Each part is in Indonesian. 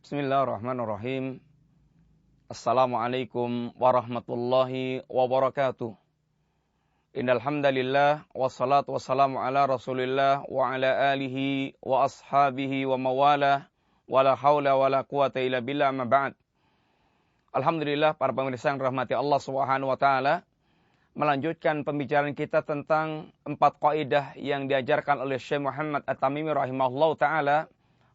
Bismillahirrahmanirrahim. Assalamualaikum warahmatullahi wabarakatuh. Innal hamdalillah wassalatu wassalamu ala Rasulillah wa ala alihi wa ashabihi wa mawalah wala haula wala quwata illa billah amma ba'd. Alhamdulillah, para pemirsa yang rahmati Allah Subhanahu wa taala, melanjutkan pembicaraan kita tentang 4 kaidah yang diajarkan oleh Syekh Muhammad At-Tamimi rahimahullahu taala.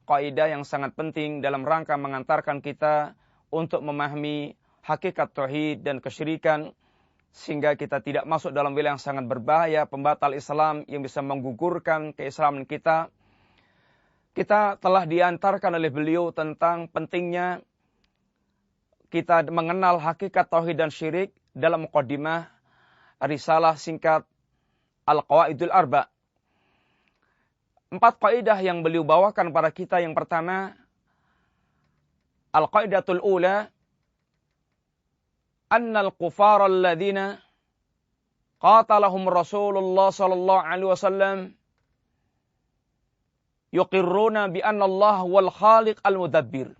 Kaidah yang sangat penting dalam rangka mengantarkan kita untuk memahami hakikat tauhid dan kesyirikan, sehingga kita tidak masuk dalam wilayah yang sangat berbahaya, pembatal Islam yang bisa menggugurkan keislaman kita. Kita telah diantarkan oleh beliau tentang pentingnya kita mengenal hakikat tauhid dan syirik dalam mukadimah risalah singkat Al-Qawaidul Arba'. 4 kaidah yang beliau bawakan pada kita. Yang pertama, Al-Qaidatul Ula, Annal kufara alladhina qatalahum Rasulullah sallallahu alaihi wasallam yuqirruna bi anna Allah wal khaliq al-mudabbir.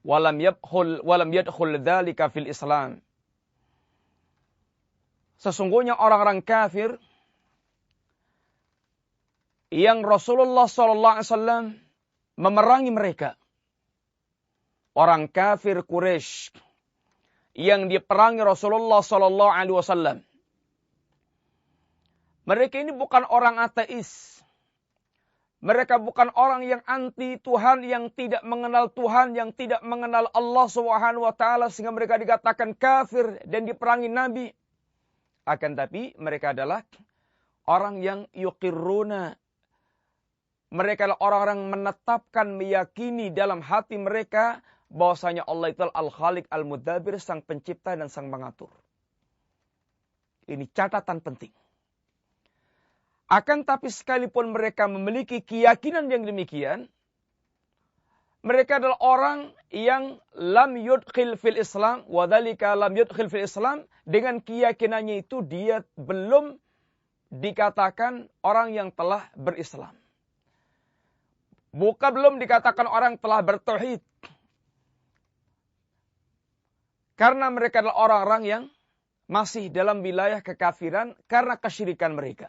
Walam yadkhul dhalika fil Islam. Sesungguhnya orang-orang kafir yang Rasulullah SAW memerangi mereka, orang kafir Quraisy yang diperangi Rasulullah SAW, mereka ini bukan orang ateis. Mereka bukan orang yang anti Tuhan, yang tidak mengenal Tuhan, yang tidak mengenal Allah Subhanahu wa taala, sehingga mereka dikatakan kafir dan diperangi Nabi. Akan tapi mereka adalah orang yang yuqirruna. Mereka adalah orang-orang menetapkan, meyakini dalam hati mereka bahwasanya Allah itu Al-Khaliq Al-Mudabbir, sang pencipta dan sang mengatur. Ini catatan penting. Akan tapi sekalipun mereka memiliki keyakinan yang demikian, mereka adalah orang yang lam yudkhil fil Islam, wadhalika lam yudkhil fil Islam. Dengan keyakinannya itu dia belum dikatakan orang yang telah berislam. Belum dikatakan orang telah bertauhid. Karena mereka adalah orang-orang yang masih dalam wilayah kekafiran karena kesyirikan mereka.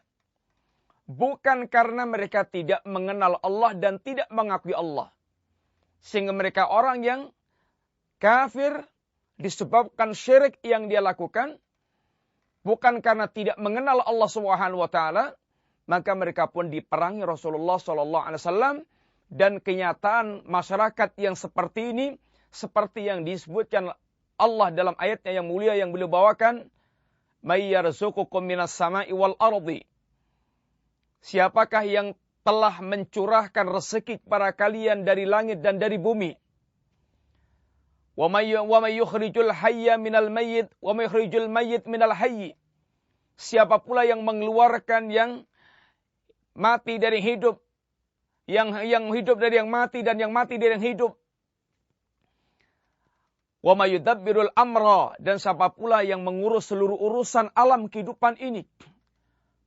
Bukan karena mereka tidak mengenal Allah dan tidak mengakui Allah. Sehingga mereka orang yang kafir disebabkan syirik yang dia lakukan. Bukan karena tidak mengenal Allah Subhanahu wa taala, maka mereka pun diperangi Rasulullah sallallahu alaihi wasallam. Dan kenyataan masyarakat yang seperti ini, seperti yang disebutkan Allah dalam ayatnya yang mulia yang beliau bawakan, may yarzuqukum minas sama'i wal ardi. Siapakah yang telah mencurahkan rezeki kepada kalian dari langit dan dari bumi? Wa may yukhrijul hayya minal mayyit wa may yukhrijul mayyit minal hayy. Siapa pula yang mengeluarkan yang mati dari hidup, yang hidup dari yang mati dan yang mati dari yang hidup. Wa may yudabbirul amra, dan siapa pula yang mengurus seluruh urusan alam kehidupan ini.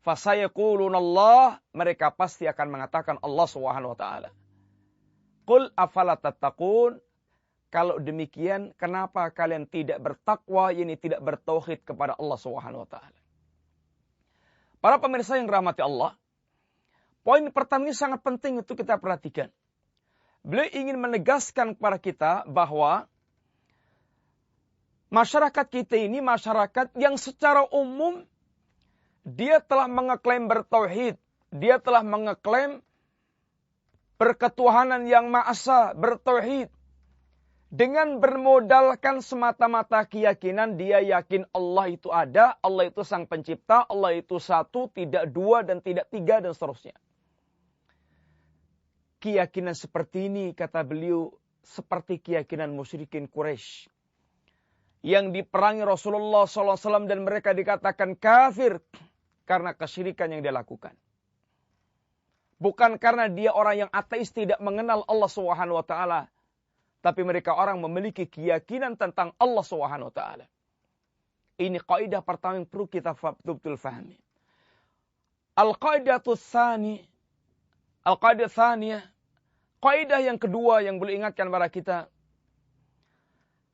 Fasayaqulunallah, mereka pasti akan mengatakan Allah Subhanahu wa taala. Qul afala tattaqun, kalau demikian kenapa kalian tidak bertakwa, yakni tidak bertauhid kepada Allah Subhanahu wa taala. Para pemirsa yang rahmati Allah, poin pertama ini sangat penting untuk kita perhatikan. Beliau ingin menegaskan kepada kita bahwa masyarakat kita ini masyarakat yang secara umum dia telah mengeklaim bertauhid, dia telah mengeklaim berketuhanan yang Maha Esa, bertauhid. Dengan bermodalkan semata-mata keyakinan, dia yakin Allah itu ada, Allah itu sang pencipta, Allah itu satu, tidak dua dan tidak tiga dan seterusnya. Keyakinan seperti ini, kata beliau, seperti keyakinan musyrikin Quraisy yang diperangi Rasulullah SAW dan mereka dikatakan kafir karena kesyirikan yang dia lakukan. Bukan karena dia orang yang ateis tidak mengenal Allah Subhanahu wa taala, tapi mereka orang memiliki keyakinan tentang Allah Subhanahu wa taala. Ini kaidah pertama yang perlu kita betul-betul fahami. Al-qaidah tsaniyah, Kaidah yang kedua yang boleh ingatkan kepada kita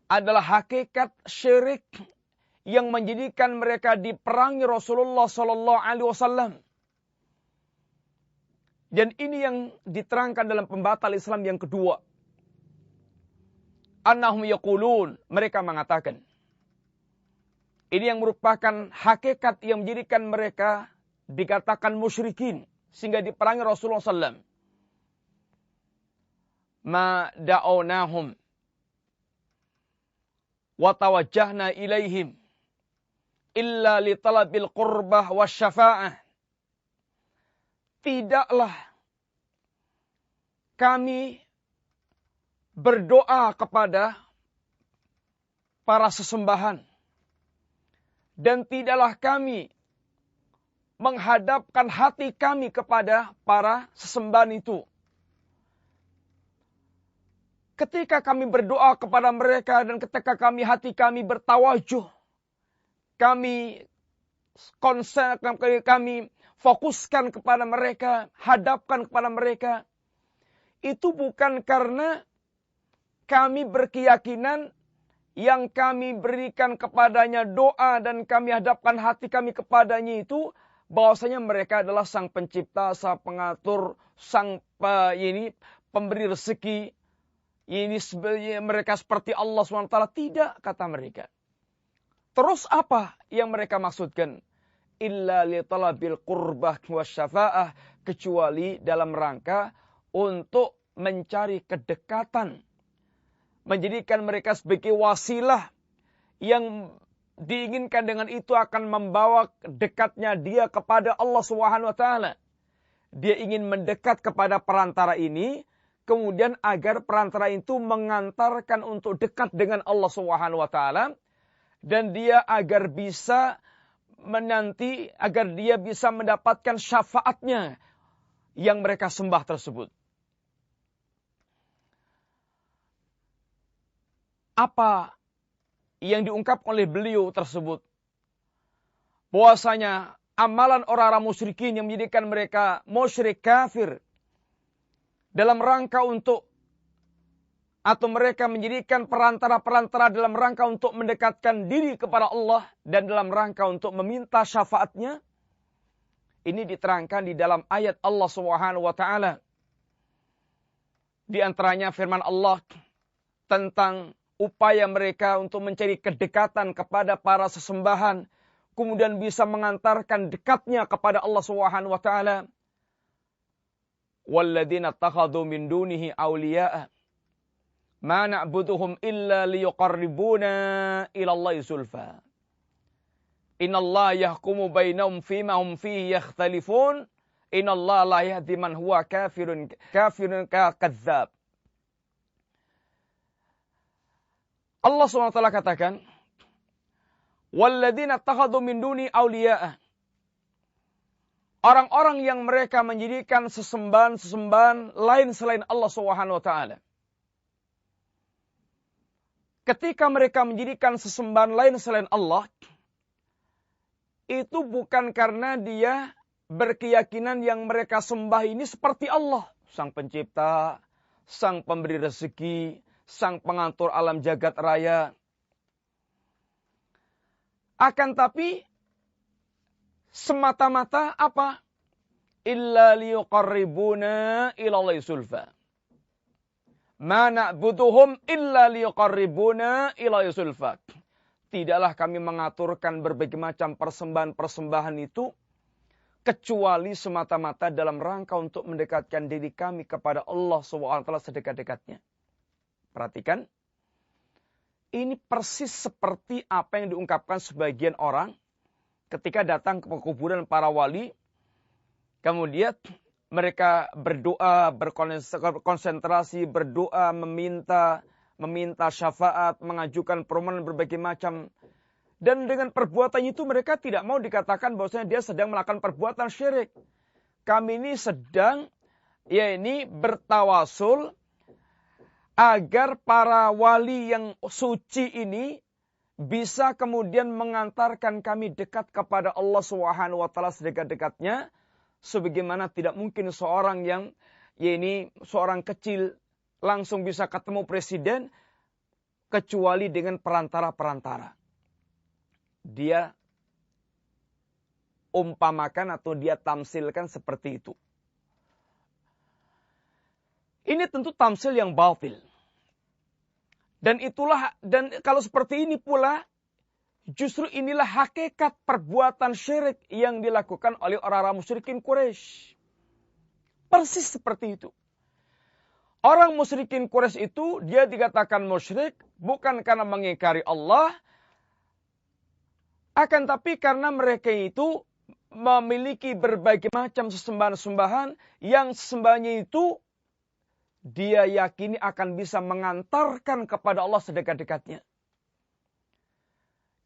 adalah hakikat syirik yang menjadikan mereka diperangi Rasulullah sallallahu alaihi wasallam. Dan ini yang diterangkan dalam pembatal Islam yang kedua. Annahum yaqulun, mereka mengatakan. Ini yang merupakan hakikat yang menjadikan mereka dikatakan musyrikin sehingga diperangi Rasulullah sallallahu alaihi wasallam. Ma da'awnahum wa tawajjahna ilaihim illa li talabil qurbah wasyafa'ah. Tidaklah kami berdoa kepada para sesembahan dan tidaklah kami menghadapkan hati kami kepada para sesembahan itu. Ketika kami berdoa kepada mereka dan ketika hati kami bertawajuh, kami konsen, kami fokuskan kepada mereka, hadapkan kepada mereka, itu bukan karena kami berkeyakinan yang kami berikan kepadanya doa dan kami hadapkan hati kami kepadanya itu, bahwasanya mereka adalah sang pencipta, sang pengatur, sang pemberi rezeki. Ini mereka seperti Allah SWT. Tidak, kata mereka. Terus apa yang mereka maksudkan? Illa li talabil qurbah wasyafa'ah. Kecuali dalam rangka untuk mencari kedekatan. Menjadikan mereka sebagai wasilah yang diinginkan dengan itu akan membawa dekatnya dia kepada Allah SWT. Dia ingin mendekat kepada perantara ini, kemudian agar perantara itu mengantarkan untuk dekat dengan Allah SWT. Dan dia agar bisa agar dia bisa mendapatkan syafaatnya yang mereka sembah tersebut. Apa yang diungkap oleh beliau tersebut? Bahwasanya amalan orang-orang musyrikin yang menjadikan mereka musyrik kafir, dalam rangka untuk, atau mereka menjadikan perantara-perantara dalam rangka untuk mendekatkan diri kepada Allah dan dalam rangka untuk meminta syafaatnya. Ini diterangkan di dalam ayat Allah SWT. Di antaranya firman Allah tentang upaya mereka untuk mencari kedekatan kepada para sesembahan, kemudian bisa mengantarkan dekatnya kepada Allah SWT. وَالَّذِينَ اتَّخَذُوا مِن دُونِهِ أَوْلِيَاءَ مَا نَعْبُدُهُمْ إِلَّا لِيُقَرِّبُونَا إِلَى اللَّهِ زُلْفَى إِنَّ اللَّهَ يَحْكُمُ بَيْنَهُمْ فِيمَا هُمْ فِيهِ يَخْتَلِفُونَ إِنَّ اللَّهَ لَا يَهْدِي مَنْ هُوَ كَافِرٌ كَذَّابٌ. Allah SWT katakan, وَالَّذِينَ اتَّخَذُوا مِن دُونِهِ أَوْلِيَاءَ. Orang-orang yang mereka menjadikan sesembahan-sesembahan lain selain Allah SWT. Ketika mereka menjadikan sesembahan lain selain Allah, itu bukan karena dia berkeyakinan yang mereka sembah ini seperti Allah. Sang pencipta, sang pemberi rezeki, sang pengatur alam jagat raya. Akan tapi, semata-mata apa? Illa liyuqarribuna ilallahi sulfa. Ma na'buduhum illa liyuqarribuna ilallahi sulfa. Tidaklah kami mengaturkan berbagai macam persembahan-persembahan itu kecuali semata-mata dalam rangka untuk mendekatkan diri kami kepada Allah SWT sedekat-dekatnya. Perhatikan. Ini persis seperti apa yang diungkapkan sebagian orang ketika datang ke kuburan para wali, kemudian mereka berdoa, berkonsentrasi, berdoa, meminta syafaat, mengajukan permohonan berbagai macam. Dan dengan perbuatan itu mereka tidak mau dikatakan bahwasanya dia sedang melakukan perbuatan syirik. Kami ini sedang, bertawasul agar para wali yang suci ini bisa kemudian mengantarkan kami dekat kepada Allah SWT sedekat-dekatnya. Sebagaimana tidak mungkin seorang yang ya ini seorang kecil langsung bisa ketemu presiden, kecuali dengan perantara-perantara. Dia umpamakan atau dia tamsilkan seperti itu. Ini tentu tamsil yang batil. Dan kalau seperti ini pula, justru inilah hakikat perbuatan syirik yang dilakukan oleh orang-orang musyrikin Quraisy. Persis seperti itu. Orang musyrikin Quraisy itu dia dikatakan musyrik bukan karena mengingkari Allah, akan tapi karena mereka itu memiliki berbagai macam sesembahan-sembahan yang sesembahnya itu dia yakini akan bisa mengantarkan kepada Allah sedekat-dekatnya.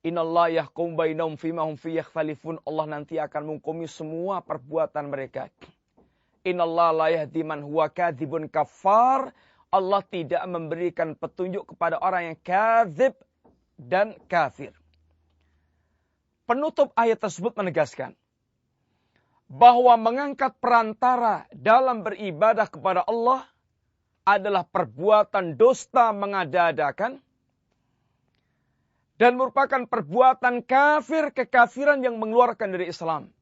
Innallaha yahkum bainahum fima hum fihi yakhtalifun. Allah nanti akan menghukumi semua perbuatan mereka. Innallaha la yahdi man huwa kadzibun kafar. Allah tidak memberikan petunjuk kepada orang yang kadzib dan kafir. Penutup ayat tersebut menegaskan bahwa mengangkat perantara dalam beribadah kepada Allah adalah perbuatan dusta mengada-adakan dan merupakan perbuatan kafir, kekafiran yang mengeluarkan dari Islam.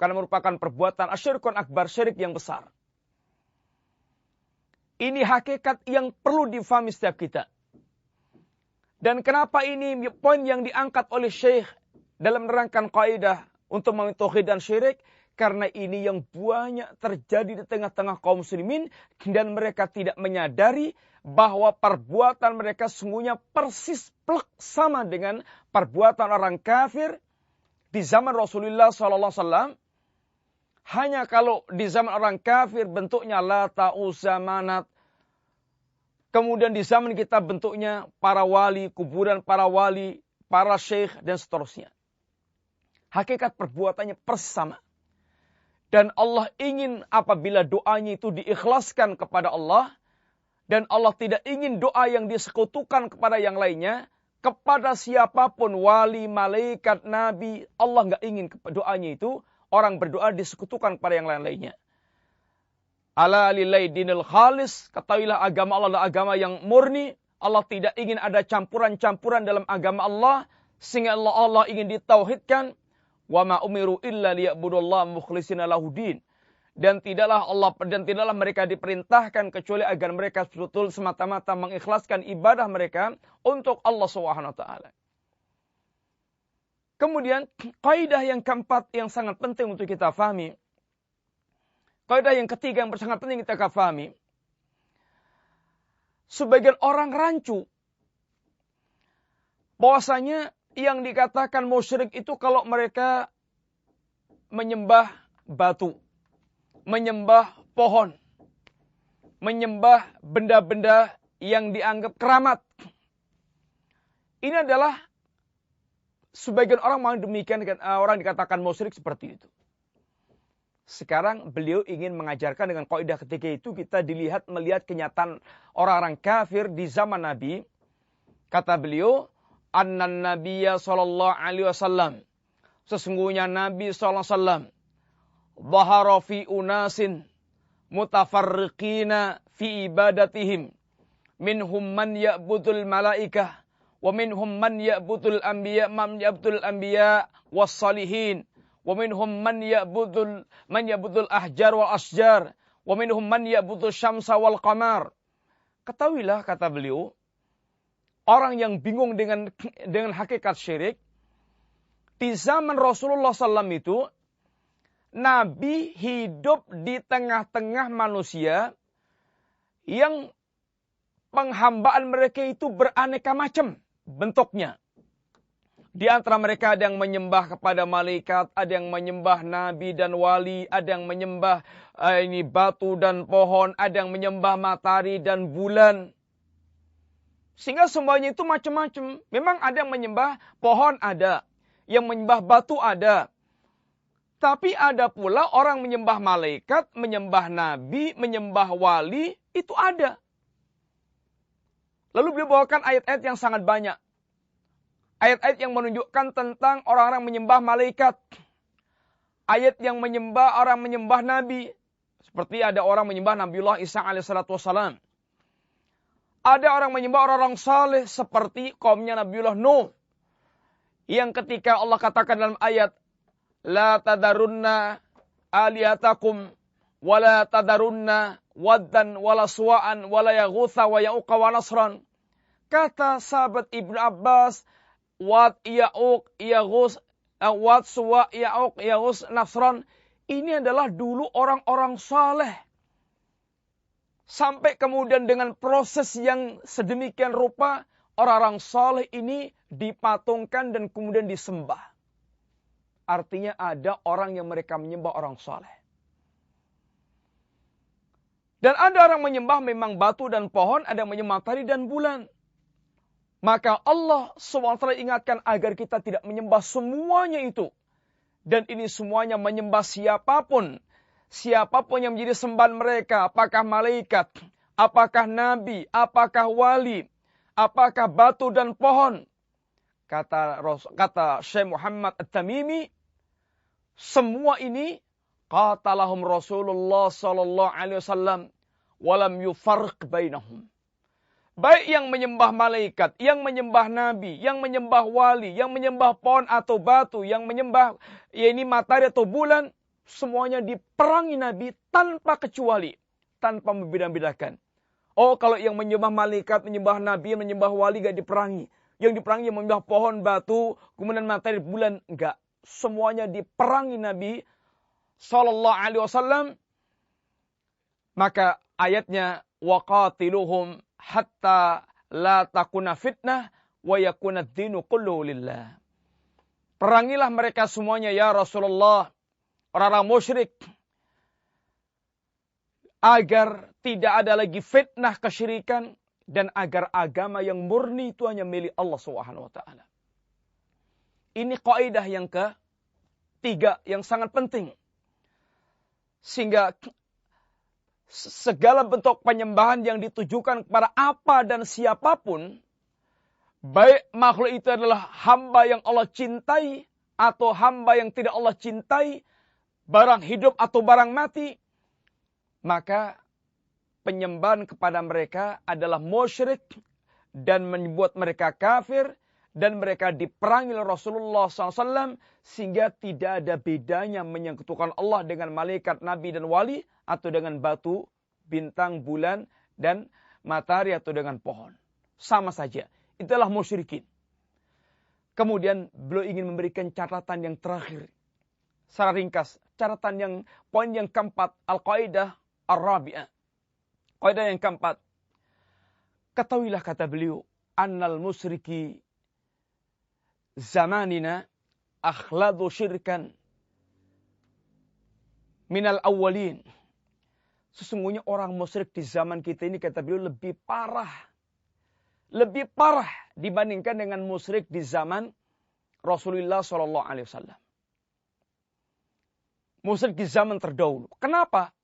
Karena merupakan perbuatan asyirkun akbar, syirik yang besar. Ini hakikat yang perlu difahami setiap kita. Dan kenapa ini poin yang diangkat oleh Syekh dalam menerangkan kaidah untuk memahami tauhid dan syirik? Karena ini yang banyak terjadi di tengah-tengah kaum muslimin dan mereka tidak menyadari bahwa perbuatan mereka sungguhnya persis plek sama dengan perbuatan orang kafir di zaman Rasulullah SAW. Hanya kalau di zaman orang kafir bentuknya Lata, Uzza, Manat. Kemudian di zaman kita bentuknya para wali, kuburan para wali, para syekh dan seterusnya. Hakikat perbuatannya persis sama. Dan Allah ingin apabila doanya itu diikhlaskan kepada Allah. Dan Allah tidak ingin doa yang disekutukan kepada yang lainnya. Kepada siapapun, wali, malaikat, nabi. Allah nggak ingin doanya itu. Orang berdoa disekutukan kepada yang lain-lainnya. Ala lillahi dinil khalis. Ketahuilah agama Allah adalah agama yang murni. Allah tidak ingin ada campuran-campuran dalam agama Allah. Sehingga Allah ingin ditauhidkan. Wa ma umiru illa liya'budullaha mukhlishina lahudin. Dan tidaklah mereka diperintahkan kecuali agar mereka betul semata-mata mengikhlaskan ibadah mereka untuk Allah Subhanahu wa taala. Kemudian kaidah yang keempat yang sangat penting untuk kita fahami. Kaidah yang ketiga yang sangat penting kita fahami. Sebagian orang rancu bahwasanya yang dikatakan musyrik itu kalau mereka menyembah batu, menyembah pohon, menyembah benda-benda yang dianggap keramat. Ini adalah sebagian orang mau demikian, orang dikatakan musyrik seperti itu. Sekarang beliau ingin mengajarkan dengan kaidah ketiga itu kita melihat kenyataan orang-orang kafir di zaman Nabi. Kata beliau, Annan Nabiyya sallallahu alaihi wasallam. Sesungguhnya Nabi sallallahu alaihi wasallam dhahara fi unasin mutafarriqina fi ibadatihim. Minhum man ya'budul malaikah wa minhum man ya'budul anbiya was salihin wa minhum man ya'budul ahjar wal asjar wa minhum man ya'budul syamsa wal qamar. Ketahuilah kata beliau, orang yang bingung dengan hakikat syirik, di zaman Rasulullah SAW itu, Nabi hidup di tengah-tengah manusia yang penghambaan mereka itu beraneka macam bentuknya. Di antara mereka ada yang menyembah kepada malaikat, ada yang menyembah nabi dan wali, ada yang menyembah batu dan pohon, ada yang menyembah matahari dan bulan. Sehingga semuanya itu macam-macam. Memang ada yang menyembah pohon ada. Yang menyembah batu ada. Tapi ada pula orang menyembah malaikat, menyembah nabi, menyembah wali. Itu ada. Lalu beliau bawakan ayat-ayat yang sangat banyak. Ayat-ayat yang menunjukkan tentang orang-orang menyembah malaikat. Ayat yang menyembah orang menyembah nabi. Seperti ada orang menyembah Nabiullah Isa alaihissalatu wassalam. Ada orang menyembah orang-orang saleh seperti kaumnya Nabiullah Nuh. Yang ketika Allah katakan dalam ayat, La tadarunna alihatakum, wa la tadarunna waddan, wa la suwa'an, wa la yaghutha, wa ya'uqa, wa nasran. Kata sahabat Ibnu Abbas, Wad, Ya'uq, Yaghus, Wad, Suwa, Ya'uq, Yaghus, Nasran. Ini adalah dulu orang-orang saleh. Sampai kemudian dengan proses yang sedemikian rupa, orang-orang saleh ini dipatungkan dan kemudian disembah. Artinya ada orang yang mereka menyembah orang saleh. Dan ada orang menyembah memang batu dan pohon, ada yang menyembah matahari dan bulan. Maka Allah SWT ingatkan agar kita tidak menyembah semuanya itu. Dan ini semuanya menyembah siapapun. Siapapun yang menjadi sembahan mereka. Apakah malaikat, apakah nabi, apakah wali, apakah batu dan pohon. Kata Syekh Muhammad At-Tamimi, semua ini qatalahum Rasulullah sallallahu alaihi wasallam walam yufarq bainahum. Baik yang menyembah malaikat, yang menyembah nabi, yang menyembah wali, yang menyembah pohon atau batu, yang menyembah matahari atau bulan, semuanya diperangi Nabi tanpa kecuali, tanpa membeda-bedakan. Oh, kalau yang menyembah malaikat, menyembah nabi, menyembah wali gak diperangi. Yang diperangi yang menyembah pohon, batu, kemudian matahari, bulan, enggak. Semuanya diperangi Nabi sallallahu alaihi wasallam. Maka ayatnya waqatiluhum hatta la takuna fitnah wa yakuna ad-dinu kulluhu lillah. Perangilah mereka semuanya ya Rasulullah, orang-orang musyrik, agar tidak ada lagi fitnah kesyirikan dan agar agama yang murni itu hanya milik Allah Subhanahu wa taala. Ini kaidah yang ketiga yang sangat penting. Sehingga segala bentuk penyembahan yang ditujukan kepada apa dan siapapun, baik makhluk itu adalah hamba yang Allah cintai atau hamba yang tidak Allah cintai, barang hidup atau barang mati, maka penyembahan kepada mereka adalah musyrik dan membuat mereka kafir, dan mereka diperangi oleh Rasulullah SAW, sehingga tidak ada bedanya menyekutukan Allah dengan malaikat, nabi dan wali, atau dengan batu, bintang, bulan, dan matahari, atau dengan pohon. Sama saja. Itulah musyrikin. Kemudian beliau ingin memberikan catatan yang terakhir. Secara ringkas, catatan yang poin yang keempat, al-qaidah ar-rabi'ah. Kaidah yang keempat. Ketahuilah kata beliau, annal musyriki zamanina akhladu syirkan minal awwalin. Sesungguhnya orang musyrik di zaman kita ini, kata beliau, lebih parah. Lebih parah dibandingkan dengan musyrik di zaman Rasulullah SAW. Musyrik di zaman terdahulu. Kenapa?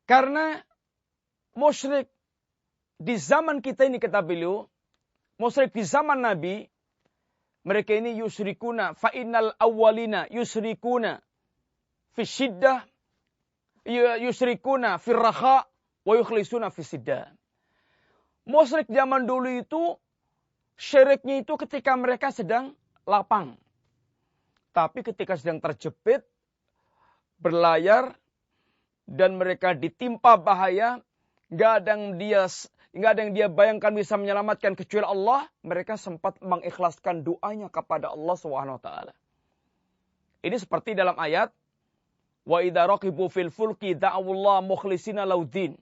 Karena musyrik di zaman kita ini, kata beliau, musyrik di zaman Nabi, mereka ini yusyrikuna fa innal awwalina yusyrikuna fi syiddah, yusyrikuna fi raha wa yukhlisuna fi siddah. Musyrik zaman dulu itu syiriknya itu ketika mereka sedang lapang. Tapi ketika sedang terjepit, berlayar, dan mereka ditimpa bahaya, nggak ada yang dia bayangkan bisa menyelamatkan kecuali Allah, mereka sempat mengikhlaskan doanya kepada Allah SWT. Ini seperti dalam ayat, wa idza raqibu fil fulki da'awullah mukhlishina laudin.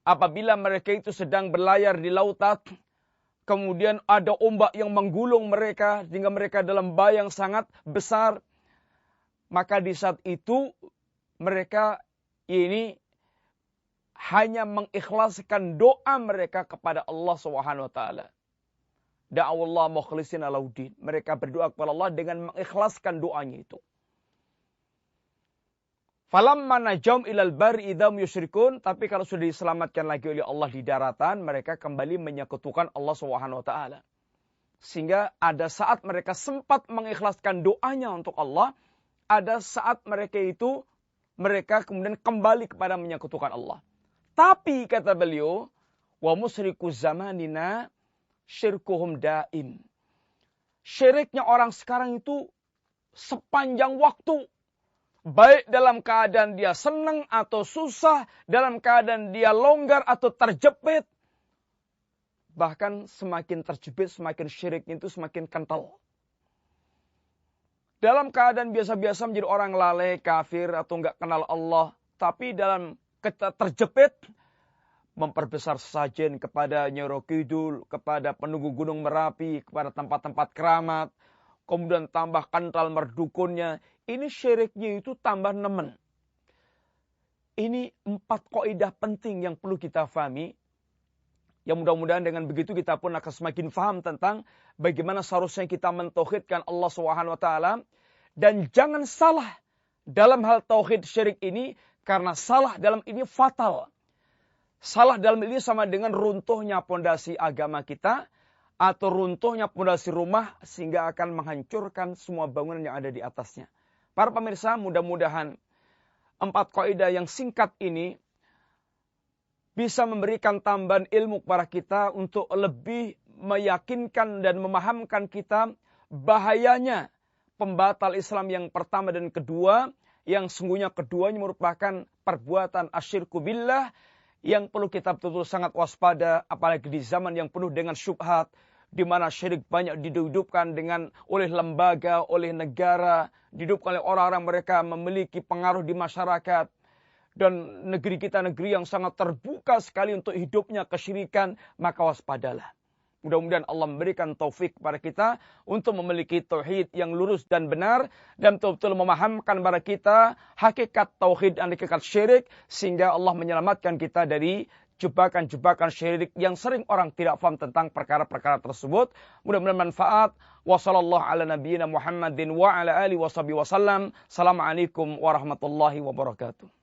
Apabila mereka itu sedang berlayar di lautan, kemudian ada ombak yang menggulung mereka sehingga mereka dalam bahaya yang sangat besar, maka di saat itu mereka ini hanya mengikhlaskan doa mereka kepada Allah Subhanahu wa taala. Da'awullah mukhlishina laudin. Mereka berdoa kepada Allah dengan mengikhlaskan doanya itu. Falamma najam ilal bari idham yusyrikun. Tapi kalau sudah diselamatkan lagi oleh Allah di daratan, mereka kembali menyekutukan Allah Subhanahu wa taala. Sehingga ada saat mereka sempat mengikhlaskan doanya untuk Allah, ada saat mereka itu mereka kemudian kembali kepada menyekutukan Allah. Tapi kata beliau, wa musyriku zamanina syirkuhum daim. Syiriknya orang sekarang itu sepanjang waktu. Baik dalam keadaan dia senang atau susah, dalam keadaan dia longgar atau terjepit. Bahkan semakin terjepit, semakin syiriknya itu semakin kental. Dalam keadaan biasa-biasa menjadi orang lalai, kafir, atau enggak kenal Allah. Tapi dalam terjepit, memperbesar sesajen kepada Nyiro Kidul, kepada penunggu Gunung Merapi, kepada tempat-tempat keramat. Kemudian tambah kental merdukunnya. Ini syiriknya itu tambah nemen. Ini 4 kaidah penting yang perlu kita fahami. Yang mudah-mudahan dengan begitu kita pun akan semakin faham tentang bagaimana seharusnya kita mentauhidkan Allah SWT. Dan jangan salah dalam hal tauhid syirik ini, karena salah dalam ini fatal. Salah dalam ini sama dengan runtuhnya pondasi agama kita, atau runtuhnya pondasi rumah, sehingga akan menghancurkan semua bangunan yang ada di atasnya. Para pemirsa, mudah-mudahan 4 kaidah yang singkat ini bisa memberikan tambahan ilmu kepada kita untuk lebih meyakinkan dan memahamkan kita bahayanya pembatal Islam yang pertama dan kedua, yang sungguhnya keduanya merupakan perbuatan asyirku billah yang perlu kita betul-betul sangat waspada, apalagi di zaman yang penuh dengan syubhat, di mana syirik banyak dihidupkan oleh lembaga, oleh negara, dihidupkan oleh orang-orang mereka memiliki pengaruh di masyarakat. Dan negeri kita negeri yang sangat terbuka sekali untuk hidupnya kesyirikan, maka waspadalah. Mudah-mudahan Allah memberikan taufik kepada kita untuk memiliki tauhid yang lurus dan benar, dan betul-betul memahamkan kepada kita hakikat tauhid dan hakikat syirik, sehingga Allah menyelamatkan kita dari jebakan-jebakan syirik yang sering orang tidak paham tentang perkara-perkara tersebut. Mudah-mudahan manfaat. Wassallallahu ala nabiyyina Muhammadin wa ala alihi wasallam. Assalamualaikum warahmatullahi wabarakatuh.